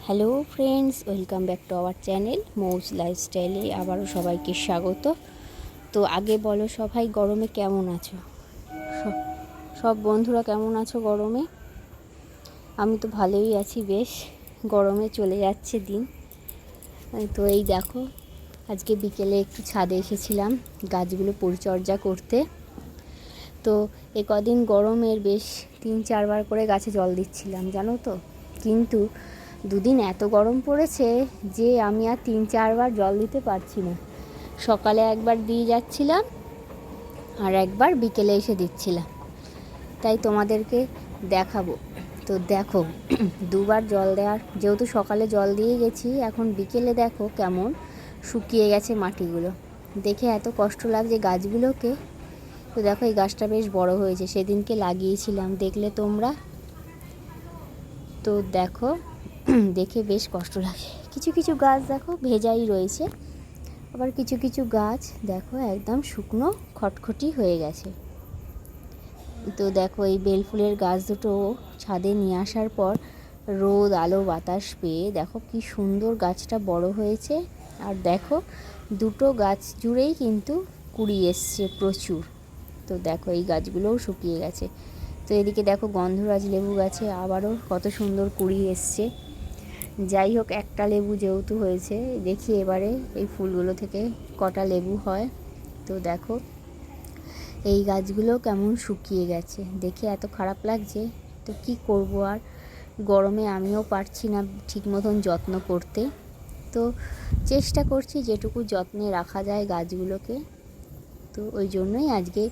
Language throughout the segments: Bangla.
Hello friends, welcome back to our channel Mauj লাইফস্টাইলে আবারও সবাইকে স্বাগত। তো আগে বলো সবাই গরমে কেমন আছো? সব বন্ধুরা কেমন আছো গরমে? আমি তো ভালোই আছি, বেশ গরমে চলে যাচ্ছে দিন। তো এই দেখো, আজকে বিকেলে একটু ছাদে এসেছিলাম গাছগুলো পরিচর্যা করতে। তো এ কদিন গরমের বেশ 3-4 বার করে গাছে জল দিচ্ছিলাম, জানো তো। কিন্তু দুদিন এত গরম পড়েছে যে আমি আর 3-4 বার জল দিতে পারছি না। সকালে একবার দিয়ে যাচ্ছিলাম আর একবার বিকেলে এসে দিচ্ছিলাম, তাই তোমাদেরকে দেখাবো। তো দেখো, দুবার জল দেওয়ার, যেহেতু সকালে জল দিয়ে গেছি, এখন বিকেলে দেখো কেমন শুকিয়ে গেছে মাটিগুলো। দেখে এত কষ্ট লাগছে গাছগুলোকে। তো দেখো, এই গাছটা বেশ বড় হয়েছে, সেদিনকে লাগিয়েছিলাম, দেখলে তোমরা। তো দেখো, দেখে বেশ কষ্ট লাগে। কিছু কিছু গাছ দেখো ভেজাই রয়েছে, আবার কিছু কিছু গাছ দেখো একদম শুকনো খটখটি হয়ে গেছে। তো দেখো, এই বেলফুলের গাছ দুটো ছাদে নিয়ে আসার পর রোদ আলো বাতাস পেয়ে দেখো কি সুন্দর গাছটা বড় হয়েছে। আর দেখো, দুটো গাছ জুড়েই কিন্তু কুড়ি এসছে প্রচুর। তো দেখো, এই গাছগুলোও শুকিয়ে গেছে। তো এদিকে দেখো, গন্ধরাজ লেবু গাছে আবারও কত সুন্দর কুড়ি এসছে। যাই হোক, একটা লেবু যেহেতু হয়েছে, দেখি এবারে এই ফুলগুলো থেকে কটা লেবু হয়। তো দেখো, এই গাছগুলো কেমন শুকিয়ে গেছে, দেখে এত খারাপ লাগছে। তো কি করব আর, গরমে আমিও পারছি না ঠিক মতন যত্ন করতে। তো চেষ্টা করছি যেটুকু যত্নে রাখা যায় গাছগুলোকে। তো ওই জন্যই আজকে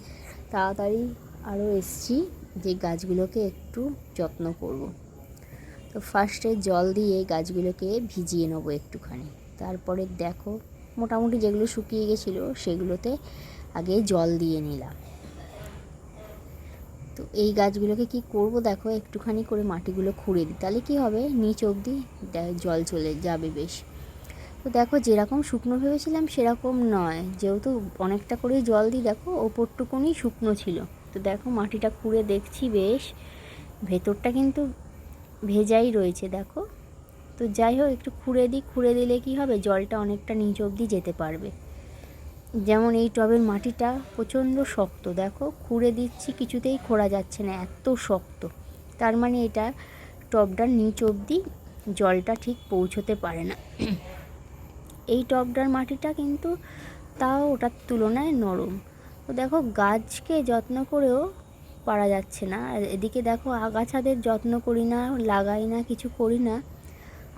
তাড়াতাড়ি আরও এসছি যে গাছগুলোকে একটু যত্ন করব। তো ফার্স্টে জল দিয়ে গাছগুলোকে ভিজিয়ে নেবো একটুখানি। তারপরে দেখো, মোটামুটি যেগুলো শুকিয়ে গেছিলো সেগুলোতে আগে জল দিয়ে নিলাম। তো এই গাছগুলোকে কি করব, দেখো একটুখানি করে মাটিগুলো খুঁড়ে দিই, তাহলে কি হবে, নিচ অবধি জল চলে যাবে বেশ। তো দেখো, যেরকম শুকনো ভেবেছিলাম সেরকম নয়, যেহেতু অনেকটা করেই জল দিই, দেখো ওপরটুকুনি শুকনো ছিল। তো দেখো, মাটিটা খুঁড়ে দেখছি বেশ ভেতরটা কিন্তু ভেজাই রয়েছে দেখো। তো যাই হোক, একটু খুঁড়ে দিই, খুঁড়ে দিলে কি হবে, জলটা অনেকটা নিচ অবধি যেতে পারবে। যেমন এই টবের মাটিটা প্রচণ্ড শক্ত, দেখো খুঁড়ে দিচ্ছি কিছুতেই খোঁড়া যাচ্ছে না, এত শক্ত। তার মানে এটা টবটার নিচ অবধি জলটা ঠিক পৌঁছতে পারে না। এই টবটার মাটিটা কিন্তু তাও ওটার তুলনায় নরম। তো দেখো, গাছকে যত্ন করেও পারা যাচ্ছে না। আর এদিকে দেখো, আগাছাদের যত্ন করি না, লাগাই না, কিছু করি না,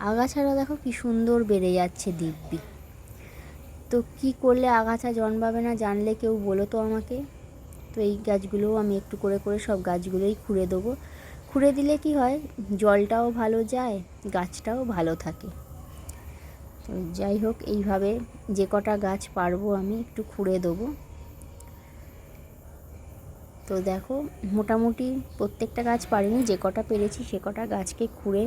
আগাছারা দেখো কি সুন্দর বেড়ে যাচ্ছে দিব্যি। তো কি করলে আগাছা জন্মাবে না, জানলে কেউ বলো তো আমাকে। তো এই গাছগুলোও আমি একটু করে করে সব গাছগুলোই খুঁড়ে দেবো। খুঁড়ে দিলে কি হয়, জলটাও ভালো যায়, গাছটাও ভালো থাকে। তো যাই হোক, এইভাবে যে কটা গাছ পারবো আমি একটু খুঁড়ে দেবো। তো দেখো, মোটামুটি প্রত্যেকটা গাছ পারিনি, যে কটা পেরেছি সে কটা গাছকে খুঁড়ে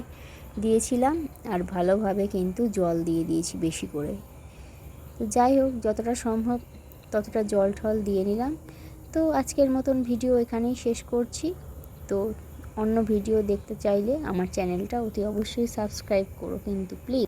দিয়েছিলাম, আর ভালোভাবে কিন্তু জল দিয়ে দিয়েছি বেশি করে। তো যাই হোক, যতটা সম্ভব ততটা জল ঠল দিয়ে নিলাম। তো আজকের মতন ভিডিও এখানেই শেষ করছি। তো অন্য ভিডিও দেখতে চাইলে আমার চ্যানেলটা অতি অবশ্যই সাবস্ক্রাইব করো কিন্তু প্লিজ।